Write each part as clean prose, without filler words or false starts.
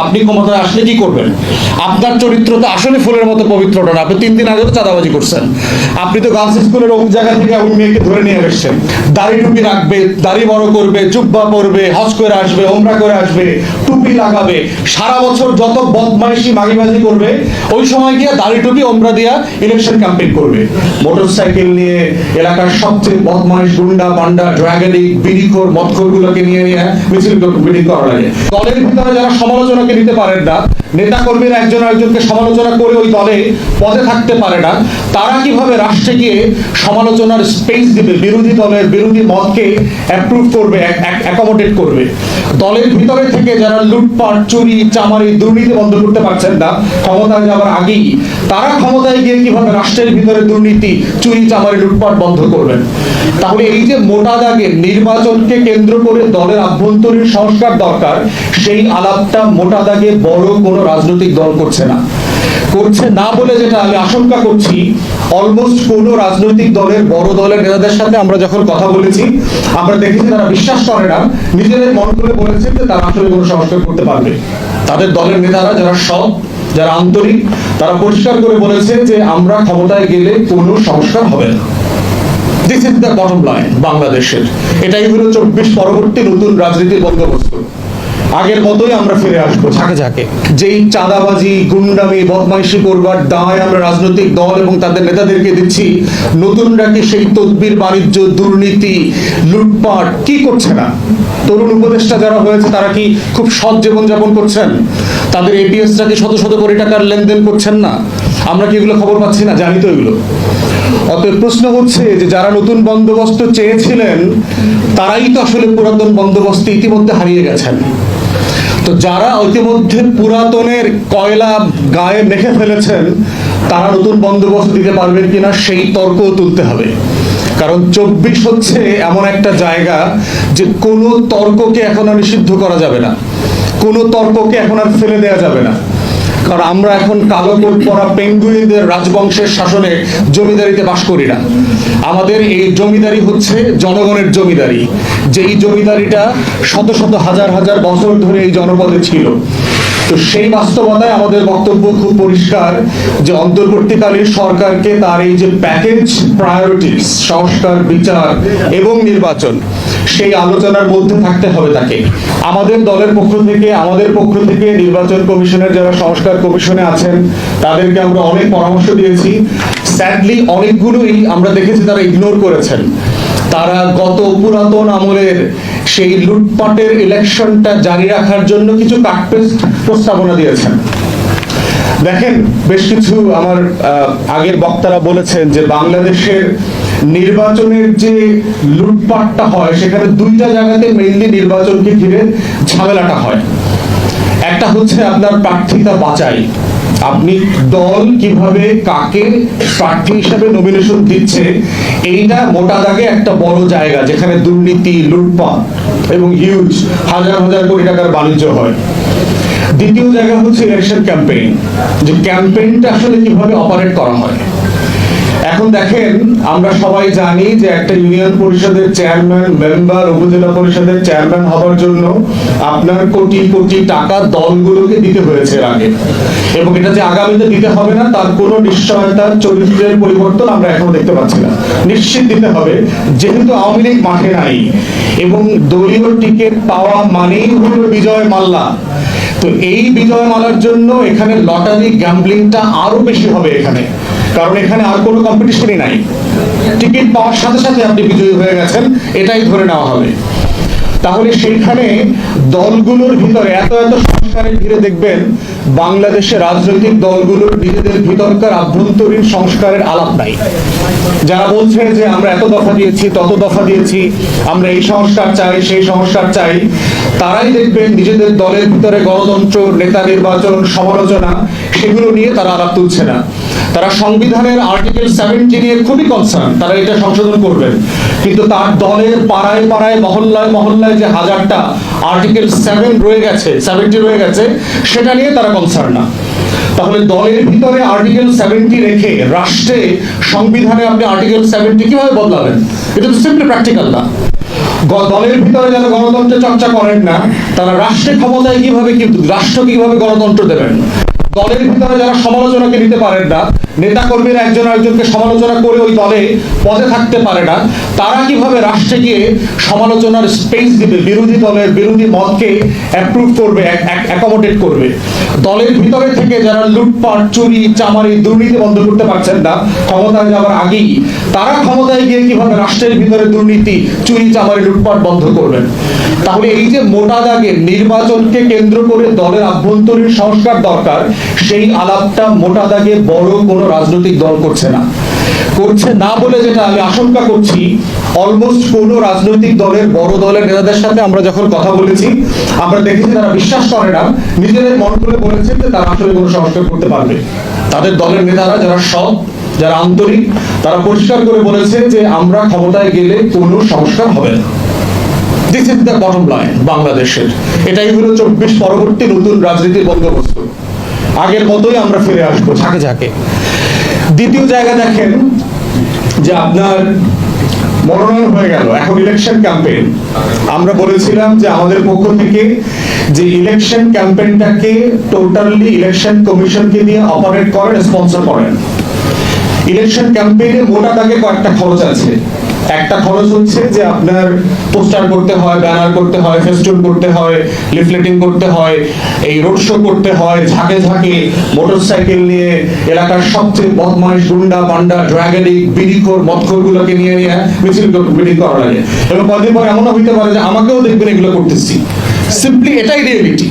আপনি ক্ষমতায় আসলে কি করবেন? আপনার চরিত্র তো আসলে ফুলের মতো পবিত্রটা না। আপনি 3 দিন আগেও চাঁদাবাজি করছেন। আপনি তো গার্লস স্কুলের অমুক জায়গা থেকে এমন মেয়েকে ধরে নিয়ে এসেছেন, দাড়ি টুপি রাখবে, দাড়ি বড় করবে, জুব্বা পরবে, হজ করে আসবে, ওমরা করে আসবে, টুপি লাগাবে, সারা বছর যত বদমাইশি মাগিবাজি করবে, ওই সময় গিয়ে দাড়ি টুপি ওমরা দিয়া ইলেকশন ক্যাম্পেইন করবে। মোটরসাইকেল নিয়ে এলাকার সবচেয়ে বদমাইশ গুন্ডা বান্ডা ড্রাগনিক বিড়িখোর মদখোরগুলোকে নিয়ে নিয়ে মিছিল মিটিং করা লাগে। দলের ভিতরে যারা সমালোচনাকে নিতে পারেন না, নেতা কর্মীরা একজন আরেকজনকে সমালোচনা করে ওই দলে পদে থাকতে পারে না, তারা কিভাবে রাষ্ট্রে গিয়ে সমালোচনার স্পেস দিবে, বিরোধী দলের বিরোধী মতকে অ্যাপ্রুভ করবে, অ্যাকোমোডেট করবে? দলের ভিতরে থেকে যারা লুটপাট চুরি চামারি দুর্নীতি বন্ধ করতে পারছেন না ক্ষমতায় যাওয়ার আগেই, তারা ক্ষমতায় গিয়ে কিভাবে রাষ্ট্রের ভিতরে দুর্নীতি চুরি চামারি লুটপাট বন্ধ করবেন? তাহলে এই যে মোটা দাগে নির্বাচনকে কেন্দ্র করে দলের আভ্যন্তরীণ সংস্কার দরকার, সেই আলাপটা মোটা দাগে বড় কোনো রাজনৈতিক দল করছে না বলে যেটা আমি আশঙ্কা করছি, অলমোস্ট কোন রাজনৈতিক দলের বড় দলের নেতাদের সাথে আমরা যখন কথা বলেছি, আমরা দেখেছি তারা বিশ্বাস করে না, নিজেদের মন করে বলেছে যে তারা আসলে কোনো সংস্কার করতে পারবে। তাদের দলের নেতারা যারা সৎ, যারা আন্তরিক, তারা পরিষ্কার করে বলেছে যে আমরা ক্ষমতায় গেলে কোনো সংস্কার হবে না। This is the bottom line বাংলাদেশের। এটাই হলো 24 পরবর্তী নতুন রাজনীতির বন্দোবস্ত। আগের মতোই আমরা ফিরে আসবো ঝাঁকে ঝাঁকে। যেই চাঁদাবাজি গুন্ডামি বদমাইশি করবার দায় আমরা রাজনৈতিক দল এবং তাদের নেতাদেরকে দিচ্ছি, নতুনরা কি সেই তদবির বাণিজ্য দুর্নীতি লুটপাট কি করছে না? তরুণ উপদেষ্টা যারা হয়েছে তারা কি খুব সৎ জীবনযাপন করছেন? তাদের এপিএসরা কি শত শত কোটি টাকার লেনদেন করছেন না? আমরা কি এগুলো খবর পাচ্ছি না? জানি তো এগুলো। অতএব প্রশ্ন হচ্ছে যে যারা নতুন বন্দোবস্ত চেয়েছিলেন, তারাই তো আসলে পুরাতন বন্দোবস্ত ইতিমধ্যে হারিয়ে গেছেন। তো যারা ইতিমধ্যে পুরাতনের কয়লা গায়ে মেখে ফেলেছেন, তারা নতুন বন্দোবস্ত দিতে পারবেন কিনা সেই তর্ক তুলতে হবে। কারণ 24 হচ্ছে এমন একটা জায়গা যে কোনো তর্ককে এখন আর নিষিদ্ধ করা যাবে না, কোনো তর্ককে এখন আর ফেলে দেওয়া যাবে না। কারণ আমরা এখন কালো কোট পরা পেঙ্গুইনদের রাজবংশের শাসনে জমিদারিতে বাস করি না। আমাদের এই জমিদারি হচ্ছে জনগণের জমিদারি, যেই জমিদারিটা শত শত হাজার হাজার বছর ধরে এই জনপদে ছিল। তো সেই বাস্তবতায় আমাদের বক্তব্য খুব পরিষ্কার যে অন্তর্বর্তীকালীন সরকারকে তার এই যে প্যাকেজ প্রায়োরিটিস সংস্কার বিচার এবং নির্বাচন, সেই আলোচনার মধ্যে থাকতে হবে তাকে। আমাদের দলের পক্ষ থেকে আমাদের পক্ষ থেকে নির্বাচন কমিশনের যারা সংস্কার কমিশনে আছেন তাদেরকে আমরা অনেক পরামর্শ দিয়েছি। স্যাডলি অনেকগুলোই আমরা দেখেছি তারা ইগনোর করেছেন। তারা গত পুরাতন আমলের সেই লুটপাটের ইলেকশনটা জারি রাখার জন্য কিছু কাটপেস্ট প্রস্তাবনা দিয়েছেন। দেখেন, বেশ কিছু আমার আগের বক্তারা বলেছেন যে বাংলাদেশের নির্বাচনের যে লুটপাটটা হয় সেখানে দুইটা জায়গাতে মেইনলি নির্বাচনকে ঘিরে ঝামেলাটা হয়। একটা হচ্ছে আপনার প্রার্থিতা বাছাই, আপনি দল কিভাবে কাকে প্রার্থী হিসাবে নমিনেশন দিচ্ছে, এইটা মোটা দাগে একটা বড় জায়গা যেখানে দুর্নীতি লুটপাট এবং হিউজ হাজার হাজার কোটি টাকার বাণিজ্য হয়। দ্বিতীয় জায়গা হচ্ছে ইলেকশন ক্যাম্পেইন, যে ক্যাম্পেইনটা আসলে কিভাবে অপারেট করা হয়। এখন দেখেন, আমরা সবাই জানি যে একটা ইউনিয়ন পরিষদের চেয়ারম্যান মেম্বার উপজেলা পরিষদের চেয়ারম্যান হওয়ার জন্য আপনার কোটি কোটি টাকা দলগুলোকে দিতে হয়েছে আগে, এবং এটা যে আগামীতে দিতে হবে না তার কোনো নিশ্চয়তার চরিত্রের পরিবর্তন আমরা এখনো দেখতে পাচ্ছি না। নিশ্চিত দিতে হবে, যেহেতু আওয়ামী লীগ মাঠে নাই এবং দলীয় টিকিট পাওয়া মানেই হলো বিজয় মাল্লা। তো এই বিজয় মালার জন্য এখানে লটারি গ্যাম্বলিংটা আরো বেশি হবে এখানে, কারণ এখানে আর কোনো কম্পিটিশনই নাই। টিকিট পাওয়ার সাথে সাথে আপনি বিজয়ী হয়ে গেছেন, এটাই ধরে নেওয়া হবে। তাহলে সেইখানে দলগুলোর ভিতরে এত এত সংস্কারের ঘিরে দেখবেন বাংলাদেশের রাজনৈতিক দলগুলোর নিজেদের ভিতরকার আভ্যন্তরীণ সংস্কারের আলাপ নাই। যারা বলছে যে আমরা এত দফা দিয়েছি তত দফা দিয়েছি, আমরা এই সংস্কার চাই সেই সংস্কার চাই, তারাই দেখবেন নিজেদের দলের ভিতরে গণতন্ত্র নেতা নির্বাচন সমালোচনা সেগুলো নিয়ে তারা আলাপ তুলছে না। তারা সংবিধানের আর্টিকেল 70 নিয়ে খুবই কনসার্ন, তারা এটা সংশোধন করবেন, কিন্তু তার দলের পাড়ায় পাড়ায় মহল্লায় মহল্লায় যে হাজারটা আর্টিকেল 70 রয়ে গেছে সেটা নিয়ে তারা কনসার্ন না। তাহলে দলের ভিতরে আর্টিকেল 70 রেখে রাষ্ট্রে সংবিধানে আপনি আর্টিকেল 70 কিভাবে বদলাবেন? এটা তো সিম্পলি প্র্যাকটিক্যাল না। দলের ভিতরে যারা গণতন্ত্রের চর্চা করেন না, তারা রাষ্ট্রের ক্ষমতায় রাষ্ট্র কিভাবে গণতন্ত্র দেবেন? দলের ভিতরে যারা সমালোচনাকে নিতে পারেন না, নেতা কর্মীরা একজন আরেকজনকে সমালোচনা করে ওই দলে পদে থাকতে পারে না, তারা কিভাবে রাষ্ট্রে গিয়ে সমালোচনার স্পেস দিবে, বিরোধী দলের বিরোধী মতকে অ্যাপ্রুভ করবে, অ্যাকোমোডেট করবে? দলের ভিতরে থেকে যারা লুটপাট, চুরি, চামারি, দুর্নীতি বন্ধ করতে পারছেন না ক্ষমতায় যাওয়ার আগেই, তারা ক্ষমতায় গিয়ে কিভাবে রাষ্ট্রের ভিতরে দুর্নীতি, চুরি, চামারি, লুটপাট বন্ধ করবেন? তাহলে এই যে মোটা দাগের নির্বাচনকে কেন্দ্র করে দলের আভ্যন্তরীণ সংস্কার দরকার, সেই আলাপটা মোটা দাগে বড় কোনো রাজনৈতিক দল করছে না বলে যেটা আমি আশঙ্কা করছি, অলমোস্ট কোনো রাজনৈতিক দলের বড় দলের নেতাদের সাথে আমরা যখন কথা বলেছি, আমরা দেখেছি তারা বিশ্বাস করে না, নিজেদের মন করে বলেছেন যে তারা আসলে কোনো সংস্কার করতে পারবে। তাদের দলের নেতারা যারা সৎ, যারা আন্তরিক, তারা পরিষ্কার করে বলেছে যে আমরা ক্ষমতায় গেলে কোনো সংস্কার হবে না। This is the bottom line বাংলাদেশের। এটাই হলো 24 পরবর্তী নতুন রাজনীতির বন্দোবস্ত। আগের মতোই আমরা ফিরে আসবো ঝাঁকে ঝাঁকে। দ্বিতীয় জায়গা দেখেন যে আপনার মনোনয়ন হয়ে গেল, এখন ইলেকশন ক্যাম্পেইন। আমরা বলেছিলাম যে আমাদের পক্ষ থেকে যে ইলেকশন ক্যাম্পেইনটাকে টোটালি ইলেকশন কমিশনকে দিয়ে অপারেট করেন, স্পন্সর করেন। ইলেকশন ক্যাম্পেইনে মোটা দাগে কয়েকটা খরচ আছে। একটা খরচ হচ্ছে যে আপনার পোস্টার করতে হয়, ব্যানার করতে হয়, ফেস্টুন করতে হয়, লিফলেটিং করতে হয়, এই রোড শো করতে হয়, ঝাঁকে ঝাঁকে মোটরসাইকেল নিয়ে এলাকার সবচেয়ে বদমাইশ, গুন্ডা, বান্ডা, ড্রাগেডিক, বিড়িখোর, মদখোরগুলোকে নিয়ে মিছিল মিটিং করা লাগে। এবং কয়েকদিন পর এমনও হইতে পারে যে আমাকেও দেখবেন এগুলো করতেছি। সিম্পলি এটাই রিয়েলিটি,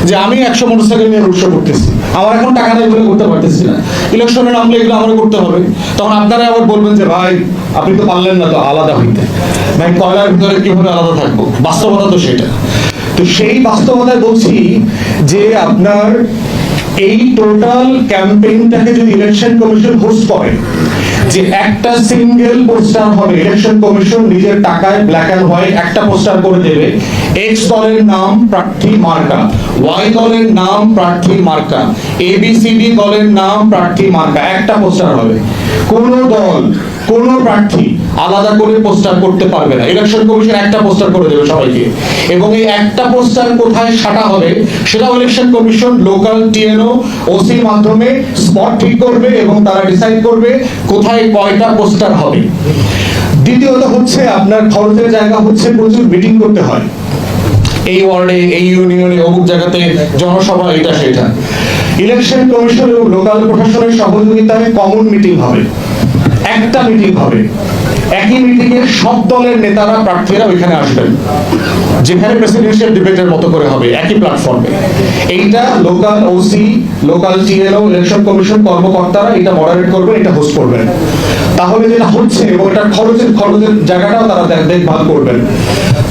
যে আমি 100 মোটরসাইকেল নিয়ে রোড শো করতেছি, আমার এখন টাকা নেই বলে করতে পারতেছি না। ইলেকশনে নামলে এগুলো আমার করতে হবে। তখন আপনারা আবার বলবেন যে ভাই আপনি তো পারলেন না তো আলাদা হইতে। ভাই কয়লার ভিতরে কিভাবে আলাদা থাকবো? বাস্তবতা তো সেটা। তো সেই বাস্তবতায় বলছি যে আপনার এই টোটাল ক্যাম্পেইনটাকে যদি ইলেকশন কমিশন হোস্ট করে, যে একটা সিঙ্গেল পোস্টার হবে, ইলেকশন কমিশন নিজের টাকায় ব্ল্যাক এন্ড হোয়াইট একটা পোস্টার করে দেবে, এক্স দলের নাম প্রার্থী মার্কা, ওয়াই দলের নাম প্রার্থী মার্কা, এবিসিডি দলের নাম প্রার্থী মার্কা, একটা পোস্টার হবে। কোন দল, কোন প্রার্থী আলাদা করে পোস্টার করতে পারবে না। ইলেকশন কমিশন একটা পোস্টার করে দেবে সবাইকে, এবং এই একটা পোস্টার কোথায় সাটা হবে সেটা ইলেকশন কমিশন লোকাল টিএনও ওসির মাধ্যমে স্পট ঠিক করবে, এবং তারা ডিসাইড করবে কোথায় কয়টা পোস্টার হবে। দ্বিতীয়ত হচ্ছে আপনার খরচের জায়গা হচ্ছে প্রচুর মিটিং করতে হয়, এই ওয়ার্ডে, এই ইউনিয়নে, অমুক জায়গাতে জনসভা, এটা সেটা। ইলেকশন কমিশন এবং লোকাল প্রশাসনের সহযোগিতায় কমন মিটিং হবে, একটা মিটিং হবে। একই মিটিংয়ে সব দলের নেতারা, প্রার্থীরা ওইখানে আসবেন, যেখানে প্রেসিডেন্সিয়াল ডিবেটের মতো করে হবে, একই প্ল্যাটফর্মে। এইটা local OC, local টিএলও, election commission কর্মকর্তারা এটা মডারেট করবেন, এটা হোস্ট করবেন। তাহলে যেটা হচ্ছে, এবং এটার খরচের জায়গাটাও তারা দেখভাল করবেন।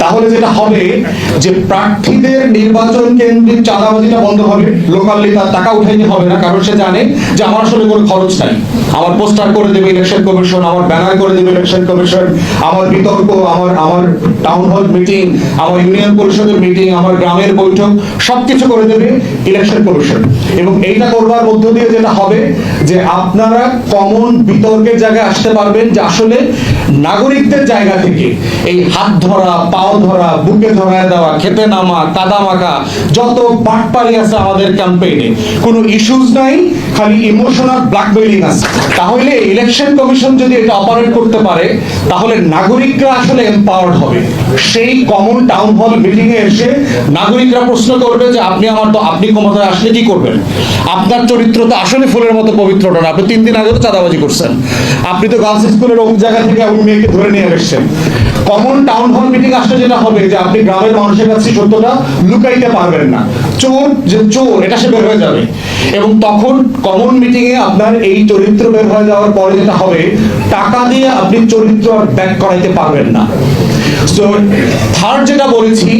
তাহলে যেটা হবে যে প্রার্থীদের নির্বাচন কেন্দ্রিক চাঁদাবাজিটা বন্ধ হবে। লোকালি তার টাকা উঠাইতে হবে না, কারণ সে জানে যে আমার আসলে কোনো খরচ নাই। আমার পোস্টার করে দেবে ইলেকশন কমিশন, আমার ব্যানার করে দেবে ইলেকশন কমিশন, আমার বিতর্ক, আমার টাউন হল মিটিং, আমার ইউনিয়ন পরিষদের মিটিং, আমার গ্রামের বৈঠক, সবকিছু করে দেবে ইলেকশন কমিশন। এবং এইটা করবার মধ্য দিয়ে যেটা হবে যে আপনারা কমন বিতর্কের জায়গায় আসতে পারবেন, যে আসলে নাগরিকদের জায়গা থেকে এই হাত ধরা, পাও ধরা, বুকে ধরায় দেওয়া, খেতে নামা, কাদা মাখা, যত বাটপারি আছে আমাদের ক্যাম্পেইনে, কোনো ইস্যুজ নাই, খালি ইমোশনাল ব্ল্যাকমেইলিং আছে। তাহলে ইলেকশন কমিশন যদি এটা অপারেট করতে পারে, তাহলে নাগরিকরা আসলে এম্পাওয়ার্ড হবে। সেই কমন টাউন হল মিটিং এ এসে নাগরিকরা প্রশ্ন করবে যে আপনি ক্ষমতায় আসলে কি করবেন? আপনার চরিত্র তো আসলে ফুলের মতো পবিত্র না। আপনি 3 দিন আগে তো চাঁদাবাজি করছেন, আপনি তো গার্লস স্কুলের অমুক জায়গা থেকে এমন মেয়েকে ধরে নিয়ে এসেছেন। কমন টাউন হল মিটিং আসলে যেটা হবে যে আপনি গ্রামের মানুষের কাছে সত্যটা লুকাইতে পারবেন না। চোর যে চোর, এটা সে বের হয়ে যাবে। এবং তখন কমন মিটিং এ আপনার এই চরিত্র বের হয়ে যাওয়ার পরে যেটা হবে, টাকা দিয়ে আপনি চরিত্র ব্যাক করাইতে পারবেন না। সো থার্ড যেটা বলেছি,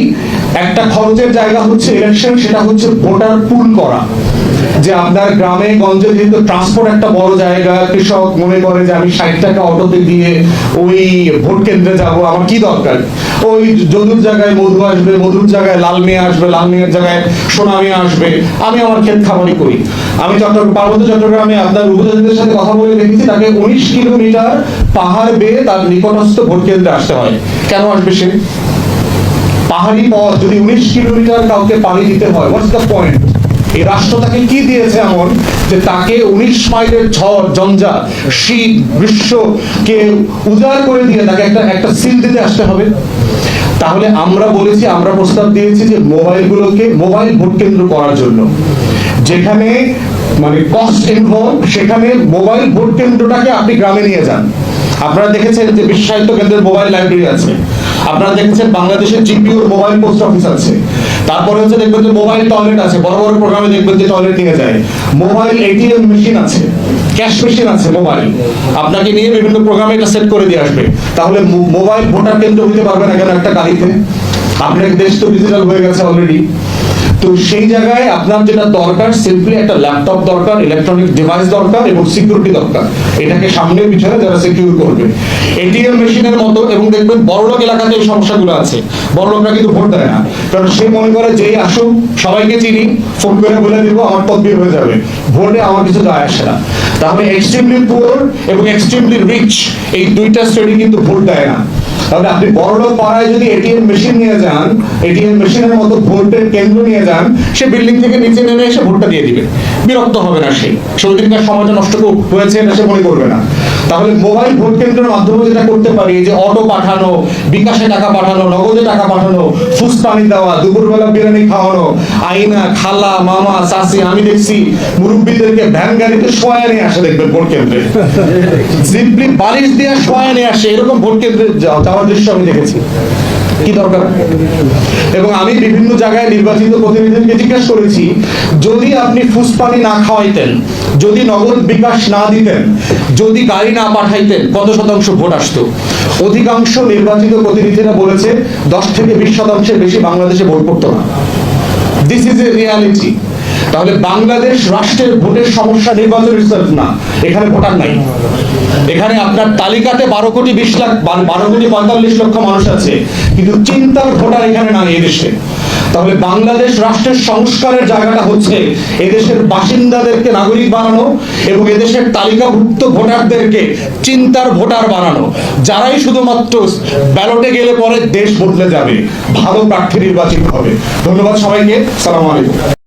একটা খরচের জায়গা হচ্ছে ইলেকশন, সেটা হচ্ছে ভোটার পুল করা। যে আপনার গ্রামে গঞ্জে যেহেতু ট্রান্সপোর্ট একটা বড় জায়গা, কৃষক মনে করে যে আমি 60 টাকা অটোতে দিয়ে ওই ভোট কেন্দ্রে যাব, আমার কি দরকার, ওই যদুর জায়গায় মধু আসবে, মধুর জায়গায় লাল মেয়ে আসবে, লাল মেয়ের জায়গায় সোনা মেয়ে আসবে, আমি আমার ক্ষেত খামারি করি। আমি পার্বত্য চট্টগ্রামে আপনার উপজাতিদের সাথে কথা বলে দেখেছি, তাকে 19 কিলোমিটার পাহাড় বেয়ে তার নিকটস্থ ভোট কেন্দ্রে আসতে হয়। কেন আসবে সে? পাহাড়ি পথ যদি 19 কিলোমিটার কাউকে পাড়ি দিতে হয়, হোয়াটস দ্য পয়েন্ট? এই রাষ্ট্র তাকে কি দিয়েছে এমন যে তাকে 19 মাইলের ঝড় ঝঞ্ঝা শীত গ্রীষ্মকে উজাড় করে দিয়ে তাকে একটা সিল দিতে আসতে হবে? তাহলে আমরা বলেছি, আমরা প্রস্তাব দিয়েছি যে মোবাইলগুলোকে মোবাইল ভোট কেন্দ্র করার জন্য, যেখানে মানে কস্ট ইনভলভ, সেখানে মোবাইল ভোট কেন্দ্রটাকে আপনি গ্রামে নিয়ে যান। আপনারা দেখেছেন যে বিশ্ব সাহিত্য কেন্দ্রের মোবাইল লাইব্রেরি আছে, আপনারা দেখেছেন বাংলাদেশের জিপিওর মোবাইল পোস্ট অফিস আছে, তারপরে হচ্ছে দেখবেন যে মোবাইল টয়লেট আছে, বড় বড় প্রোগ্রামে দেখবেন যে টয়লেট নিয়ে যায়, মোবাইল এটিএম মেশিন আছে, ক্যাশ মেশিন আছে, মোবাইল আপনাকে নিয়ে বিভিন্ন প্রোগ্রামে এটা সেট করে দিয়ে আসবে। তাহলে মোবাইল ভোটার কেন্দ্র হইতে পারবে না কেন একটা গাড়িতে? আপনার দেশ তো ডিজিটাল হয়ে গেছে অলরেডি। তো সেই জায়গায় আপনার যেটা দরকার, সিম্পলি একটা ল্যাপটপ দরকার, ইলেকট্রনিক ডিভাইস দরকার এবং সিকিউরিটি দরকার, এটাকে সামনে পিছনে যারা সিকিউর করবে। এটিএম মেশিনের মতো, এবং দেখবেন বড়লোক এলাকাতে এই সমস্যাগুলো আছে, বড়লোকরা কিন্তু ভোট দেয় না, কারণ সে মনে করে যেই আসুক সবাইকে চিনি, ফোন করে বলে দিব আমার তদবির হয়ে যাবে, ভোটে আমার কিছু যায় আসে না। তাহলে এক্সট্রিমলি পুয়ার এবং এক্সট্রিমলি রিচ এই দুইটা শ্রেণী কিন্তু ভোট দেয় না। তাহলে আপনি বড়লোক পাড়ায় যদি এটিএম মেশিন নিয়ে যান, এটিএম মেশিনের মতো ভোটের কেন্দ্র নিয়ে যান, সে বিল্ডিং থেকে নিচে নেমে এসে ভোটটা দিয়ে দিবে, বিরক্ত হবে না, সেই ওইদিনকার সময়টা নষ্ট হয়েছে এটা সে মনে করবে না। তাহলে মোবাইল ভোট কেন্দ্রের মাধ্যমে যেটা করতে পারি, যে অটো পাঠানো, বিকাশে টাকা পাঠানো, নগদে টাকা পাঠানো, ফুসপানি দেওয়া, দুপুরবেলা বিরিয়ানি খাওয়ানো, আইনা, খালা, মামা, চাচি, আমি দেখছি মুরব্বীদেরকে ভ্যান গাড়িতে শোয়া নিয়ে আসে, দেখবেন ভোট কেন্দ্রে সিম্পলি বালিশ দিয়ে শোয়া নিয়ে আসে, এরকম ভোট কেন্দ্রে যাওয়ার দৃশ্য আমি দেখেছি। কি দরকার? এবং আমি বিভিন্ন জায়গায় নির্বাচিত প্রতিনিধিকে জিজ্ঞাসা করেছি, যদি আপনি ফুসপানি না খাওয়াইতেন, যদি নগদ বিকাশ না দিতেন, যদি গাড়ি না পাঠাইতেন, কত শতাংশ ভোট আসতো? অধিকাংশ নির্বাচিত প্রতিনিধিরা বলেছে 10 থেকে 20% বেশি বাংলাদেশে ভোট পড়তো না। This is a reality. তাহলে বাংলাদেশ রাষ্ট্রের ভোটের সমস্যা নির্বাচন ইতসার্ফ না, এখানে ভোটার নাই। এখানে আপনার তালিকাতে 12 কোটি 20 লাখ 12 কোটি 45 লক্ষ মানুষ আছে, কিন্তু চিন্তার ভোটার এখানে নাই এদেশে। তাহলে বাংলাদেশ রাষ্ট্রের সংস্কারের জায়গাটা হচ্ছে এদেশের বাসিন্দাদেরকে নাগরিক বানানো এবং এদেশের তালিকাভুক্ত ভোটারদেরকে চিন্তার ভোটার বানানো, যারাই শুধুমাত্র ব্যালটে গেলে পরে দেশ বদলে যাবে, ভালো প্রার্থী নির্বাচিত হবে। ধন্যবাদ সবাইকে, সালাম আলাইকুম।